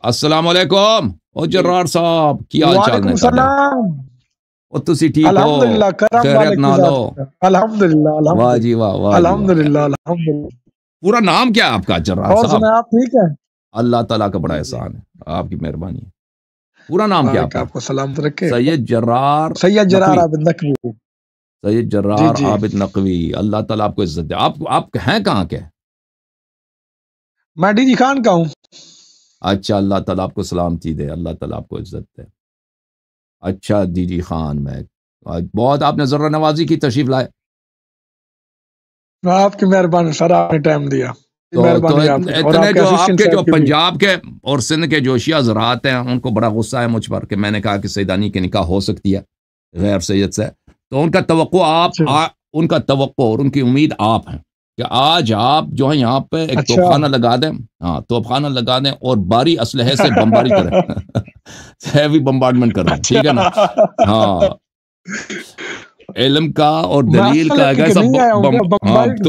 السلام علیکم او جرار صاحب کی حال چال نے وعلیکم السلام. او تسی ٹھیک ہو الحمدللہ کرم خیریت والے کی نال ہو ذات. الحمدللہ واہ الحمدللہ جی واہ واہ جی واہ الحمدللہ الحمدللہ. پورا نام کیا ہے آپ کا جرار اور صاحب؟ سنیں آپ ٹھیک ہیں؟ اللہ تعالیٰ کا بڑا احسان ہے آپ کی مہربانی ہے. پورا نام کیا آپ کا؟ آپ کو سلامت رکھے. سید جرار سید جرار نقوی. عابد نقوی. سید جی جرار جی عابد نقوی. اللہ تعالیٰ آپ کو عزت دے. آپ ہیں کہاں کے؟ میں ڈی جی خان کا ہوں. اچھا اللہ تعالیٰ آپ کو سلامتی دے. اللہ تعالیٰ آپ کو عزت دے. اچھا جی جی خان میں بہت آپ نے ذرہ نوازی کی تشریف لائے. آپ کی مہربانی سر آپ نے ٹائم دیا. تو مہربانی آپ کی اور اتنے آپ کے جو آپ اسسٹنٹ کے جو صاحب کی بھی. پنجاب کے اور سندھ کے جو شیعہ حضرات ہیں ان کو بڑا غصہ ہے مجھ پر کہ میں نے کہا کہ سیدانی کی نکاح ہو سکتی ہے غیر سید سے. تو ان کا توقع ان کا توقع اور ان کی امید آپ ہیں کہ آج آپ جو ہے یہاں پہ ایک اچھا. توپخانہ لگا دیں. ہاں توپخانہ لگا دیں اور باری اسلحے سے بمباری کریں. ہیوی بمبارڈمنٹ کر دیں. ٹھیک ہے نا. ہاں علم کا اور دلیل کا ایک ایسا نہیں آیا ہوں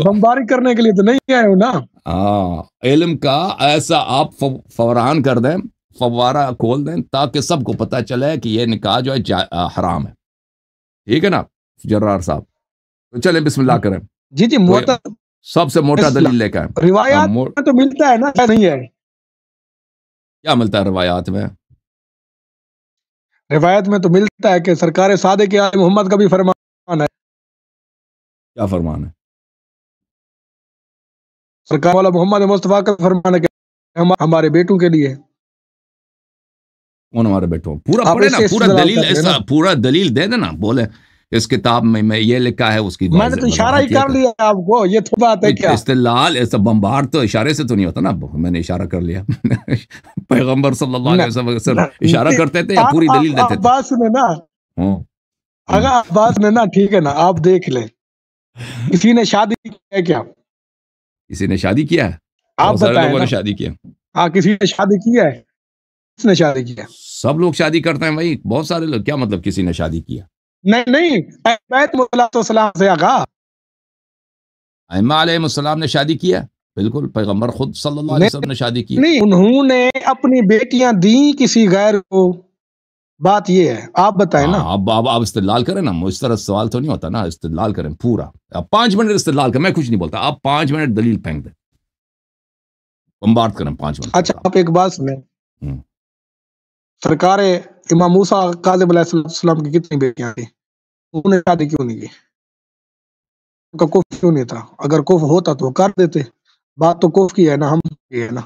بمباری کرنے کے لیے تو نہیں آئے ہوں نا. ہاں علم کا ایسا آپ فوران کر دیں فوارہ کھول دیں تاکہ سب کو پتہ چلے کہ یہ نکاح جو ہے حرام ہے. ٹھیک ہے نا جرار صاحب. تو چلیں بسم اللہ کریں. جی جی سب سے موٹا دلیل لے کے آئیں. روایات میں تو ملتا ہے نا نہیں ہے. کیا ملتا ہے روایات میں؟ روایت میں تو ملتا ہے کہ سرکار صادق محمد کا بھی فرمان ہے. کیا فرمان ہے؟ سرکار والا محمد مصطفیٰ کا فرمان ہے کہ ہمارے بیٹوں کے لیے. کون ہمارے بیٹوں؟ پورا پڑھے نا. پورا دلیل ایسا پورا دلیل دے دینا. بولے اس کتاب میں یہ لکھا ہے اس کی. میں نے تو اشارہ ہی کر لیا آپ کو. یہ تو بات ہے کیا استدلال ایسا بمبار تو اشارے سے تو نہیں ہوتا نا. میں نے اشارہ کر لیا. پیغمبر صلی اللہ علیہ وسلم اشارہ کرتے تھے یا پوری دلیل دیتے تھے؟ بات سنیں نا. اگر آپ بات سنیں نا ٹھیک ہے نا. آپ دیکھ لیں کسی نے شادی کیا کیا؟ کسی نے شادی کیا ہے؟ آپ بہت سارے بتائیں لوگوں نا. نے شادی کیا. ہاں کسی نے شادی کیا ہے. کس نے شادی کیا؟ سب لوگ شادی کرتے ہیں بھائی. بہت سارے لوگ. کیا مطلب کسی نے شادی کیا؟ نہیں بیت السلام سے آگا ائمہ علیہ السلام نے شادی کیا. بالکل پیغمبر خود صلی اللہ علیہ وسلم نے شادی کی. نہیں انہوں نے اپنی بیٹیاں دیں کسی غیر کو. بات یہ ہے آپ بتائیں نا. اب آپ استدلال کریں نا. اس طرح سوال تو نہیں ہوتا نا. استدلال کریں پورا. آپ 5 منٹ استدلال کریں. میں کچھ نہیں بولتا. آپ 5 منٹ دلیل پھینک دیں. بمبارد کریں 5 منٹ. اچھا آپ ایک بات سنیں. سرکار امام موسیٰ کاظم علیہ السلام کی کتنی بیٹیاں تھیں؟ انہوں نے شادی کیوں نہیں کی؟ ان کا کفر کیوں نہیں تھا؟ اگر کفر ہوتا تو کر دیتے. بات تو کفر کی ہے نا. ہم کی ہے نا.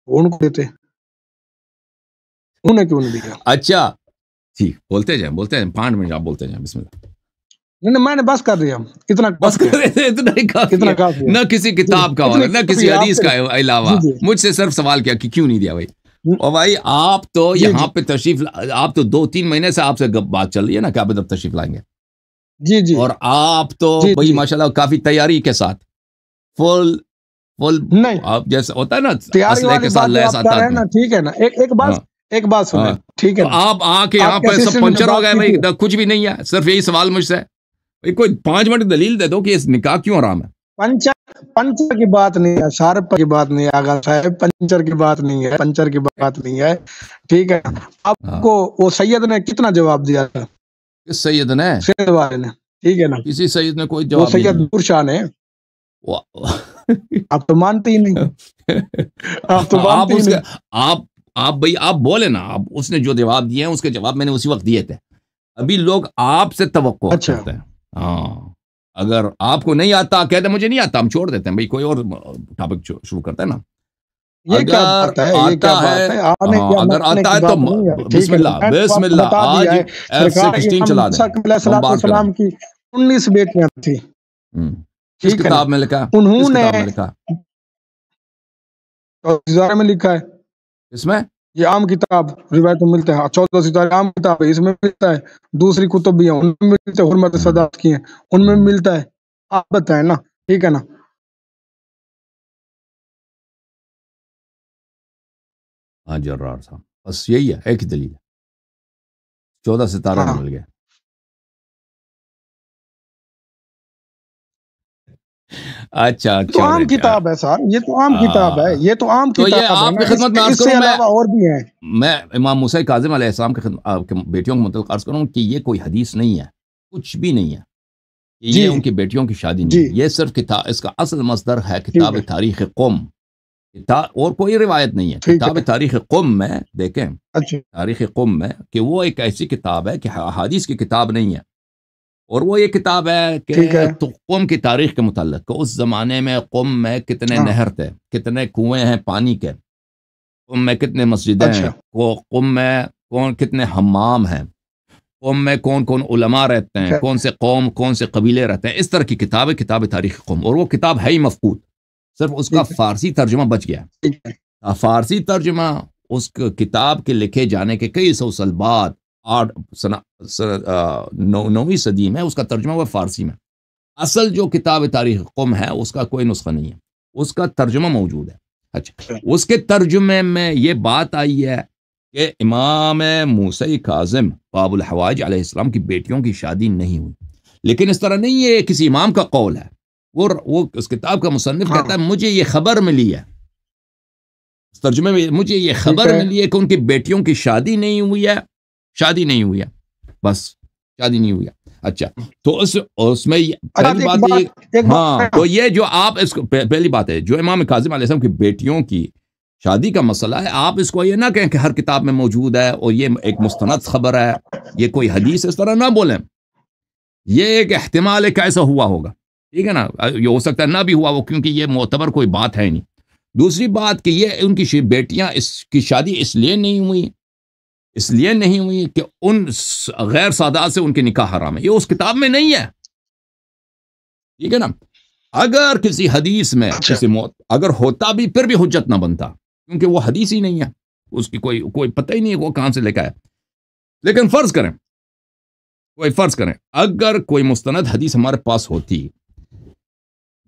ان کو دیتے. انہوں نے کیوں نہیں دیا؟ اچھا ٹھیک. بولتے جائیں 5 منٹ آپ بولتے جائیں. بسم اللہ. نہیں میں نے بس کر دیا. اتنا بس کر رہے. اتنا ہی کافی ہے. نہ کسی کتاب کا حوالہ نہ کسی حدیث کا علاوہ. مجھ سے صرف سوال کیا کہ کیوں نہیں دیا بھائی. اور بھائی آپ تو یہاں پہ تشریف. آپ تو 2-3 مہینے سے آپ سے بات چل رہی ہے نا کہ آپ ادھر تشریف لائیں گے. جی جی. اور آپ تو بھائی ماشاءاللہ کافی تیاری کے ساتھ فل آپ جیسے ہوتا ہے نا اسلحے کے ساتھ لیس آتا ہے. ٹھیک ہے نا. ایک بات سنیں ٹھیک ہے. آپ آ کے یہاں پہ سب پنچر ہو گئے بھائی. کچھ بھی نہیں ہے. صرف یہی سوال مجھ سے. کوئی 5 منٹ دلیل دے دو کہ اس نکاح کیوں حرام ہے. پنچر کی بات نہیں ہے. شارپ کی بات نہیں ہے. آغا صاحب پنچر کی بات نہیں ہے. پنچر کی بات نہیں ہے. ٹھیک ہے. آپ کو وہ سید نے کتنا جواب دیا تھا؟ کس سید نے؟ سید والے نے. ٹھیک ہے نا. کسی سید نے کوئی جواب نہیں. وہ سید نور شاہ نے. آپ تو مانتے ہی نہیں. آپ بھائی آپ بولے نا. اس نے جو جواب دیے ہیں اس کے جواب میں نے اسی وقت دیے تھے. ابھی لوگ آپ سے توقع کرتے ہیں. ہاں اگر آپ کو نہیں آتا کہتے مجھے نہیں آتا ہم چھوڑ دیتے ہیں بھائی. کوئی اور ٹاپک شروع کرتے ہیں نا. اگر آتا ہے اگر آتا ہے تو بسم اللہ بسم اللہ. آج F-16 چلا دیں. السلام کی 19 بیٹیاں تھیں. کس کتاب میں لکھا؟ انہوں نے میں لکھا ہے. اس میں یہ عام کتاب روایت میں ملتا ہے. 14 ستارے عام کتاب ہے. اس میں ملتا ہے. دوسری کتب بھی ہیں ان میں ملتا ہے. حرمت صداقت کی ہیں ان میں ملتا ہے. آپ بتائیں نا. ٹھیک ہے نا. ہاں جرار صاحب بس یہی ہے. ایک ہی دلیل ہے. 14 ستاروں میں مل گئے. اچھا تو عام کتاب ہے سر، یہ تو عام کتاب ہے، یہ تو عام کتاب ہے۔ یہ آپ کی خدمت میں عرض اس سے کروں، علاوہ اور بھی ہیں۔ میں امام موسیٰ کاظم علیہ السلام کے بیٹیوں کے متعلق عرض کروں کہ یہ کوئی حدیث نہیں ہے، کچھ بھی نہیں ہے، یہ ان کی بیٹیوں کی شادی نہیں ہے، یہ صرف کتاب، اس کا اصل مصدر ہے کتاب تاریخ قوم، اور کوئی روایت نہیں ہے۔ کتاب تاریخ قوم میں دیکھیں، تاریخ قوم میں کہ وہ ایک ایسی کتاب ہے کہ حدیث کی کتاب نہیں ہے، اور وہ یہ کتاب ہے کہ قوم کی تاریخ کے متعلق کہ اس زمانے میں قوم میں کتنے نہر تھے، کتنے کنویں ہیں پانی کے، قوم میں کتنے مسجدیں ہیں، قوم میں کتنے حمام ہیں، قوم میں کون کون علماء رہتے ہیں، کون سے قوم کون سے قبیلے رہتے ہیں، اس طرح کی کتاب ہے کتاب تاریخ قوم، اور وہ کتاب ہے ہی مفقود، صرف اس کا فارسی ترجمہ بچ گیا۔ فارسی ترجمہ اس کتاب کے لکھے جانے کے کئی سو سال بعد 9ویں صدی میں اس کا ترجمہ ہوا فارسی میں۔ اصل جو کتاب تاریخ قوم ہے اس کا کوئی نسخہ نہیں ہے، اس کا ترجمہ موجود ہے۔ اچھا، اس کے ترجمے میں یہ بات آئی ہے کہ امام موسیٰ کاظم باب الحوائج علیہ السلام کی بیٹیوں کی شادی نہیں ہوئی، لیکن اس طرح نہیں، یہ کسی امام کا قول ہے، وہ اس کتاب کا مصنف کہتا ہے مجھے یہ خبر ملی ہے، اس ترجمے میں مجھے یہ خبر ملی ہے کہ ان کی بیٹیوں کی شادی نہیں ہوئی ہے، شادی نہیں ہوئی ہے، بس شادی نہیں ہوئی ہے۔ اچھا، تو اس میں پہلی بات ہاں، تو یہ جو آپ اس کو پہلی بات ہے جو امام کاظم علیہ السلام کی بیٹیوں کی شادی کا مسئلہ ہے، آپ اس کو یہ نہ کہیں کہ ہر کتاب میں موجود ہے اور یہ ایک مستند خبر ہے، یہ کوئی حدیث، اس طرح نہ بولیں، یہ ایک احتمال ہے کہ ایسا ہوا ہوگا، ٹھیک ہے نا، یہ ہو سکتا ہے نہ بھی ہوا وہ، کیونکہ یہ معتبر کوئی بات ہے نہیں۔ دوسری بات کہ یہ ان کی بیٹیاں اس کی شادی اس لیے نہیں ہوئی کہ ان غیر سادات سے ان کے نکاح حرام ہے، یہ اس کتاب میں نہیں ہے، ٹھیک ہے نا۔ اگر کسی حدیث میں کسی موت اگر ہوتا بھی پھر بھی حجت نہ بنتا، کیونکہ وہ حدیث ہی نہیں ہے، اس کی کوئی پتہ ہی نہیں ہے وہ کہاں سے لے کے آیا۔ لیکن فرض کریں اگر کوئی مستند حدیث ہمارے پاس ہوتی،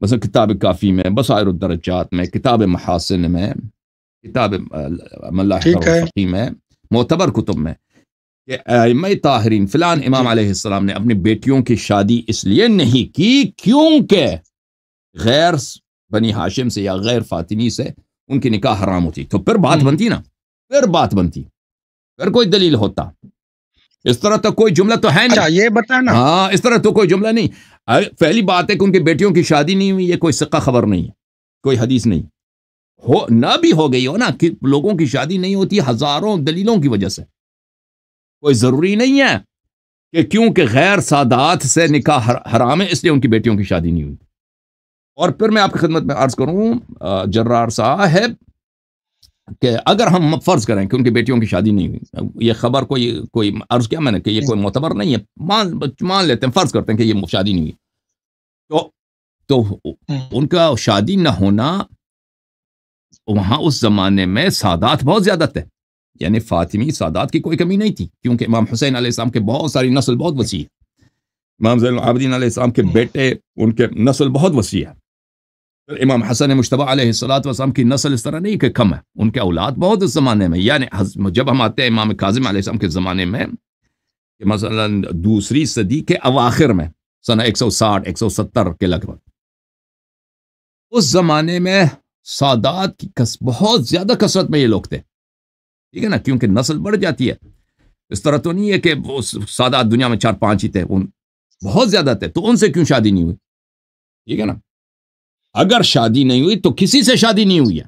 مثلا کتاب کافی میں، بصائر الدرجات میں، کتاب محاسن میں، کتاب ملاحظہ الفقی میں، معتبر کتب میں، کہ ائمہ طاہرین فلان امام علیہ السلام نے اپنی بیٹیوں کی شادی اس لیے نہیں کی کیونکہ غیر بنی ہاشم سے یا غیر فاطمی سے ان کی نکاح حرام ہوتی، تو پھر بات بنتی، پھر کوئی دلیل ہوتا۔ اس طرح تو کوئی جملہ تو ہے نہیں، یہ بتانا، ہاں، اس طرح تو کوئی جملہ نہیں۔ پہلی بات ہے کہ ان کی بیٹیوں کی شادی نہیں ہوئی، یہ کوئی ثقہ خبر نہیں ہے، کوئی حدیث نہیں ہو، نہ بھی ہو گئی ہو نا، کہ لوگوں کی شادی نہیں ہوتی ہزاروں دلیلوں کی وجہ سے، کوئی ضروری نہیں ہے کہ کیونکہ غیر سادات سے نکاح حرام ہے اس لیے ان کی بیٹیوں کی شادی نہیں ہوئی۔ اور پھر میں آپ کی خدمت میں عرض کروں جرار صاحب کہ اگر ہم فرض کریں کہ ان کی بیٹیوں کی شادی نہیں ہوئی، یہ خبر کوئی عرض کیا میں نے کہ یہ کوئی معتبر نہیں ہے، مان لیتے ہیں، فرض کرتے ہیں کہ یہ شادی نہیں ہوئی، تو ان کا شادی نہ ہونا، وہاں اس زمانے میں سادات بہت زیادہ تھے، یعنی فاطمی سادات کی کوئی کمی نہیں تھی، کیونکہ امام حسین علیہ السلام کے بہت ساری نسل بہت وسیع ہے، امام زین العابدین علیہ السلام کے بیٹے ان کے نسل بہت وسیع ہے، امام حسن مجتبی علیہ السلام کی نسل اس طرح نہیں کہ کم ہے، ان کے اولاد بہت اس زمانے میں، یعنی جب ہم آتے ہیں امام کاظم علیہ السلام کے زمانے میں، کہ مثلا دوسری صدی کے اواخر میں سنہ 160 170 کے لگ بھگ، اس زمانے میں سادات کی بہت زیادہ کثرت میں یہ لوگ تھے، ٹھیک ہے نا، کیونکہ نسل بڑھ جاتی ہے، اس طرح تو نہیں ہے کہ وہ سادات دنیا میں 4-5 ہی تھے، بہت زیادہ تھے، تو ان سے کیوں شادی نہیں ہوئی، ٹھیک ہے نا۔ اگر شادی نہیں ہوئی تو کسی سے شادی نہیں ہوئی ہے،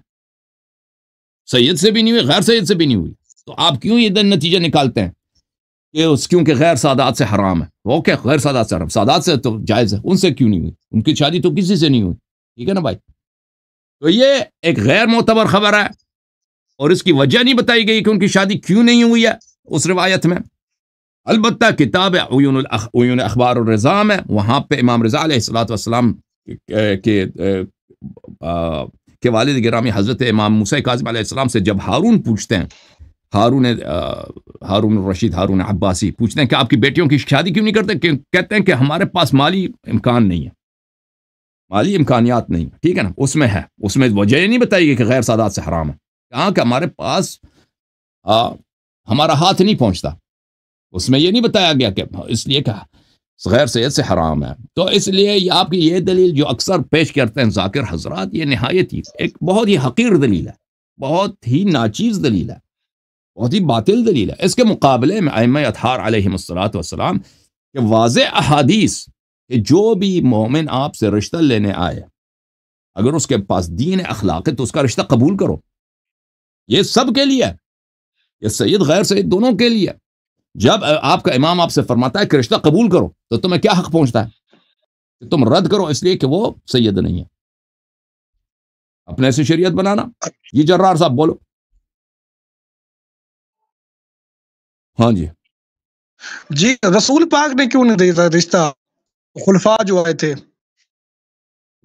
سید سے بھی نہیں ہوئی، غیر سید سے بھی نہیں ہوئی، تو آپ کیوں یہ نتیجہ نکالتے ہیں کہ کیونکہ غیر سادات سے حرام ہے، وہ کیا غیر سادات سے حرام، سادات سے تو جائز ہے، ان سے کیوں نہیں ہوئی، ان کی شادی تو کسی سے نہیں ہوئی، ٹھیک ہے نا بھائی۔ تو یہ ایک غیر معتبر خبر ہے، اور اس کی وجہ نہیں بتائی گئی کہ ان کی شادی کیوں نہیں ہوئی ہے اس روایت میں۔ البتہ کتاب عیون اخبار الرضا میں، وہاں پہ امام رضا علیہ السلام کے والد گرامی حضرت امام موسیٰ کاظم علیہ السلام سے جب ہارون پوچھتے ہیں، ہارون الرشید، ہارون عباسی پوچھتے ہیں کہ آپ کی بیٹیوں کی شادی کیوں نہیں کرتے، کہتے ہیں کہ ہمارے پاس مالی امکان نہیں ہے، مالی امکانیات نہیں، ٹھیک ہے نا، اس میں وجہ یہ نہیں بتائی گئی کہ غیر سادات سے حرام ہے، کہاں کہ ہمارے پاس ہمارا ہاتھ نہیں پہنچتا، اس میں یہ نہیں بتایا گیا کہ اس لیے کہ غیر سید سے حرام ہے. تو اس لیے یہ آپ کی یہ دلیل جو اکثر پیش کرتے ہیں ذاکر حضرات، یہ نہایت ہی ایک بہت ہی حقیر دلیل ہے، بہت ہی ناچیز دلیل ہے، بہت ہی باطل دلیل ہے. اس کے مقابلے میں ائمہ اطہار علیہم الصلوۃ والسلام کہ واضح احادیث کہ جو بھی مومن آپ سے رشتہ لینے آئے، اگر اس کے پاس دین اخلاق ہے تو اس کا رشتہ قبول کرو. یہ سب کے لیے، یہ سید غیر سید دونوں کے لیے. جب آپ کا امام آپ سے فرماتا ہے کہ رشتہ قبول کرو تو تمہیں کیا حق پہنچتا ہے کہ تم رد کرو اس لیے کہ وہ سید نہیں ہے؟ اپنے سے شریعت بنانا. یہ جرار صاحب بولو. ہاں جی جی رسول پاک نے کیوں نہیں دیا رشتہ؟ خلفاء جو آئے تھے،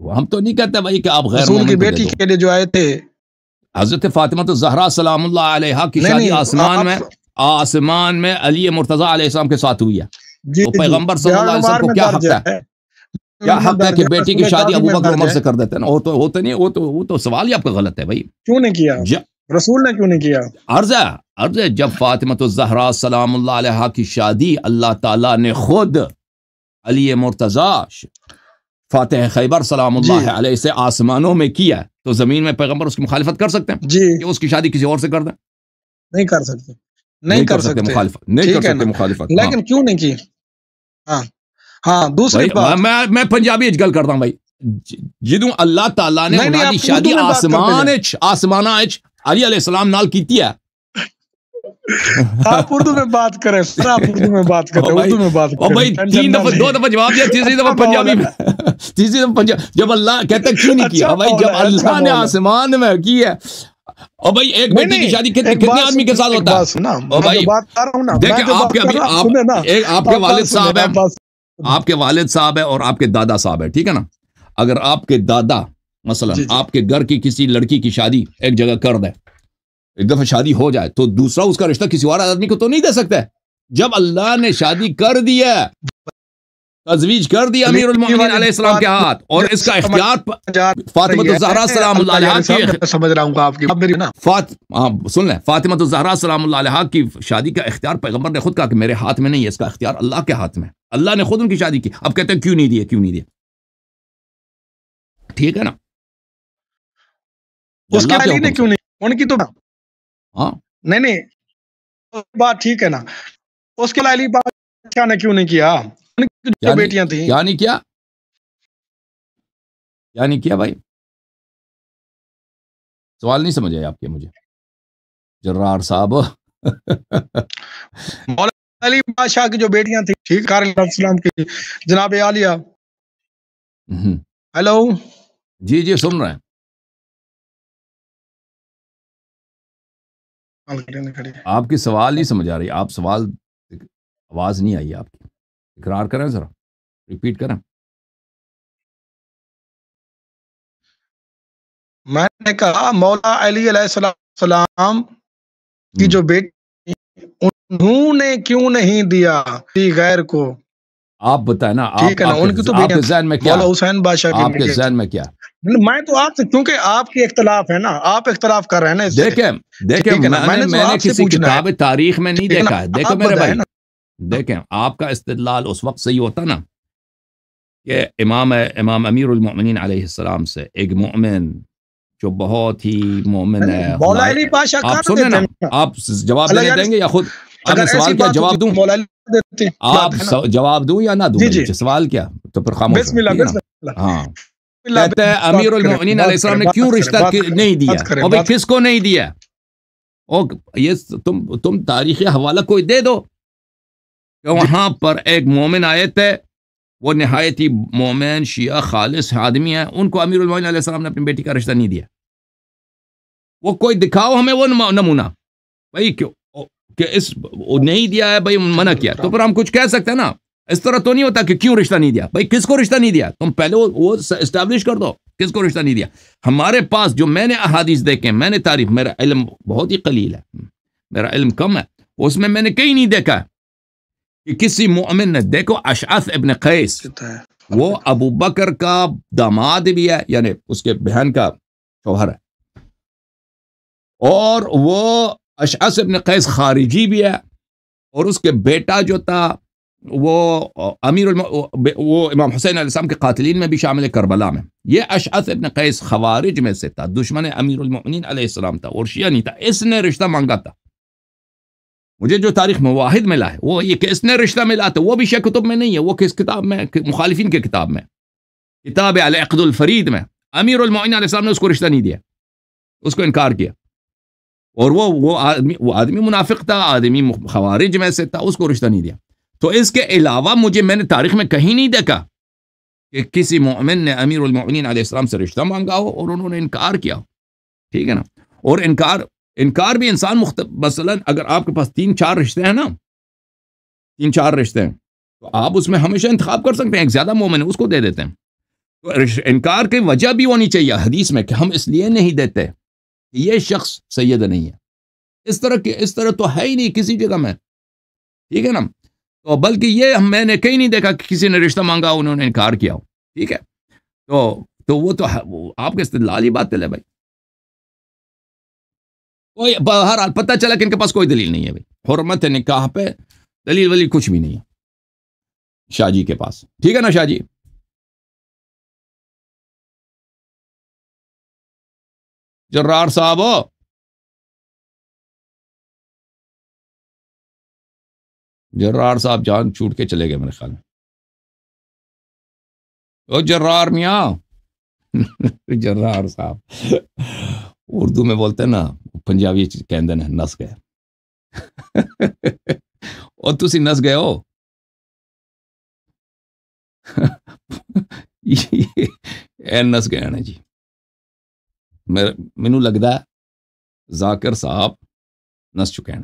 ہم تو نہیں کہتے بھائی کہ آپ غیر رسول کی مومن کو دے بیٹی دو. کے لیے جو آئے تھے، حضرت فاطمہ الزہرا سلام اللہ علیہا کی نہیں شادی نہیں آسمان میں علی مرتضی علیہ السلام کے ساتھ ہوئی ہے. جی تو پیغمبر صلی اللہ علیہ وسلم کو کیا حق ہے؟ کیا حق ہے کہ بیٹی کی شادی ابو بکر عمر سے کر دیتے ہیں؟ وہ تو نہیں، وہ تو سوال ہی آپ کا غلط ہے بھائی. کیوں نہیں کیا رسول نے؟ کیوں نہیں کیا؟ عرض ہے جب فاطمہ الزہرا سلام اللہ علیہا کی شادی اللہ تعالیٰ نے خود علی مرتضی فاتح خیبر سلام اللہ علیہ سے آسمانوں میں کیا، تو زمین میں پیغمبر اس کی مخالفت کر سکتے ہیں جی کہ اس کی شادی کسی اور سے کر دیں؟ نہیں کر سکتے، نہیں کر سکتے مخالفت نہیں کر سکتے مخالفت. لیکن کیوں نہیں کی؟ ہاں دوسری بات میں پنجابی اچ گل کرتا ہوں بھائی. جدوں اللہ تعالیٰ نے انہاں دی شادی آسمان علی علیہ السلام نال کیتی ہے. آپ اردو میں بات کریں، آپ اردو میں بات کریں، اردو میں بات کریں. بھائی 3 دفعہ 2 دفعہ جواب دیا، تیسری دفعہ پنجابی میں، تیسری دفعہ پنجابی. جب اللہ کہتا کیوں نہیں کیا بھائی؟ جب اللہ نے آسمان میں کی ہے. اور بھائی ایک بیٹی کی شادی کتنے آدمی کے ساتھ ہوتا ہے؟ اور بھائی دیکھیں آپ کے والد صاحب ہیں، آپ کے والد صاحب ہے اور آپ کے دادا صاحب ہے، ٹھیک ہے نا. اگر آپ کے دادا مثلا آپ کے گھر کی کسی لڑکی کی شادی ایک جگہ کر دے، ایک دفعہ شادی ہو جائے، تو دوسرا اس کا رشتہ کسی اور آدمی کو تو نہیں دے سکتا ہے. جب اللہ نے شادی کر دی ہے، تزویج کر دیا امیر المومنین علیہ السلام کے ہاتھ، اور اس کا اختیار فاطمہ الزہرا سلام اللہ علیہا کی، سمجھ رہا ہوں آپ کی سن لیں، فاطمہ الزہرا سلام اللہ علیہا کی شادی کا اختیار پیغمبر نے خود کہا کہ میرے ہاتھ میں نہیں ہے، اس کا اختیار اللہ کے ہاتھ میں. اللہ نے خود ان کی شادی کی. اب کہتے ہیں کیوں نہیں دیا؟ ٹھیک ہے نا. اس کے علی نے کیوں نہیں؟ ان کی تو نہیں بات ٹھیک ہے نا. اس کے علی بادشاہ نے کیوں نہیں کیا؟ ان کی جو بیٹیاں تھیں. کیا نہیں کیا بھائی؟ سوال نہیں سمجھ آئے آپ کے مجھے جرار صاحب. مولانا علی بادشاہ کی جو بیٹیاں تھیں، ٹھیک علیہ السلام کی جناب عالیہ. ہیلو جی سن رہے ہیں. آپ کی سوال نہیں سمجھ آ رہی. آپ سوال آواز نہیں آئی آپ کی. اقرار کریں ذرا، ریپیٹ کریں. میں نے کہا مولا علی علیہ السلام کی جو بیٹی، انہوں نے کیوں نہیں دیا غیر کو؟ آپ بتائیں نا. ٹھیک ہے نا، ان کی تو آپ کے ذہن میں کیا؟ مولا حسین بادشاہ کی. آپ کے ذہن میں کیا؟ میں تو آپ سے، کیونکہ آپ کی اختلاف ہے نا، آپ اختلاف کر رہے ہیں نا. دیکھیں میں نے کسی کتاب تاریخ میں نہیں دیکھا ہے. دیکھو میرے بھائی، دیکھیں آپ کا استدلال اس وقت صحیح ہوتا نا کہ امام امیر المؤمنین علیہ السلام سے ایک مومن جو بہت ہی مومن ہے، مولا علی بادشاہ آپ سنیں نا، آپ جواب دینے دیں گے یا خود؟ اگر سوال کیا جواب دوں؟ آپ جواب دوں یا نہ دوں؟ سوال کیا تو پھر خاموش. ہاں، کہتے ہیں امیر المؤمنین علیہ السلام نے کیوں رشتہ نہیں دیا، اور بھائی کس کو نہیں دیا؟ یہ تم تاریخی حوالہ کوئی دے دو کہ وہاں پر ایک مومن آئے تھے، وہ نہایت ہی مومن شیعہ خالص آدمی ہیں، ان کو امیر المومنین علیہ السلام نے اپنی بیٹی کا رشتہ نہیں دیا. وہ کوئی دکھاؤ ہمیں وہ نمونہ بھائی کہ اس نہیں دیا ہے بھائی، منع کیا، تو پھر ہم کچھ کہہ سکتے ہیں نا. اس طرح تو نہیں ہوتا کہ کیوں رشتہ نہیں دیا. بھائی کس کو رشتہ نہیں دیا؟ تم پہلے وہ اسٹیبلش کر دو کس کو رشتہ نہیں دیا. ہمارے پاس جو میں نے احادیث دیکھے، میں نے تاریخ، میرا علم بہت ہی قلیل ہے، میرا علم کم ہے، اس میں نے کہیں نہیں دیکھا کہ کسی مومن نے. دیکھو اشعث ابن قیس، وہ ابو بکر کا داماد بھی ہے، یعنی اس کے بہن کا شوہر ہے، اور وہ اشعث ابن قیس خارجی بھی ہے، اور اس کے بیٹا جو تھا وہ وہ امام حسین علیہ السلام کے قاتلین میں بھی شامل ہے، کربلا میں. یہ اشعث ابن قیس خوارج میں سے تھا، دشمن امیر المؤمنین علیہ السلام تھا اور شیعہ نہیں تھا. اس نے رشتہ مانگا تھا. مجھے جو تاریخ مواحد ملا ہے وہ یہ کہ اس نے رشتہ ملا تھا، وہ بھی شیخ کتب میں نہیں ہے، وہ کس کتاب میں؟ مخالفین کے کتاب میں، کتاب العقد الفرید میں. امیر المؤمنین علیہ السلام نے اس کو رشتہ نہیں دیا، اس کو انکار کیا. اور وہ آدمی منافق تھا، آدمی خوارج میں سے تھا، اس کو رشتہ نہیں دیا. تو اس کے علاوہ میں نے تاریخ میں کہیں نہیں دیکھا کہ کسی مومن نے امیر المؤمنین علیہ السلام سے رشتہ مانگا ہو اور انہوں نے انکار کیا ہو. ٹھیک ہے نا. اور انکار بھی انسان مثلا اگر آپ کے پاس 3-4 رشتے ہیں نا، 3-4 رشتے ہیں، تو آپ اس میں ہمیشہ انتخاب کر سکتے ہیں. ایک زیادہ مومن ہے اس کو دے دیتے ہیں. تو انکار کی وجہ بھی ہونی چاہیے حدیث میں کہ ہم اس لیے نہیں دیتے کہ یہ شخص سید نہیں ہے. اس طرح تو ہے ہی نہیں کسی جگہ میں. ٹھیک ہے نا. تو بلکہ یہ میں نے کہیں نہیں دیکھا کہ کسی نے رشتہ مانگا انہوں نے انکار کیا ہو. ٹھیک ہے. تو وہ تو آپ کے استدلالی بات ہے بھائی. کوئی بہرحال پتہ چلا کہ ان کے پاس کوئی دلیل نہیں ہے بھائی. حرمت نکاح پہ دلیل ولیل کچھ بھی نہیں ہے شاہ جی کے پاس. ٹھیک ہے نا شاہ جی. جرار صاحب ہو، جرار صاحب جان چھوٹ کے چلے گئے میرے خیال میں. او جرار میاں جرار صاحب اردو میں بولتے ہیں نا، پنجابی کہندے نے نس گئے. اور تسی نس گئے ہو. اے نس گئے نا جی. مینوں لگدا ہے ذاکر صاحب نس چکے ہیں.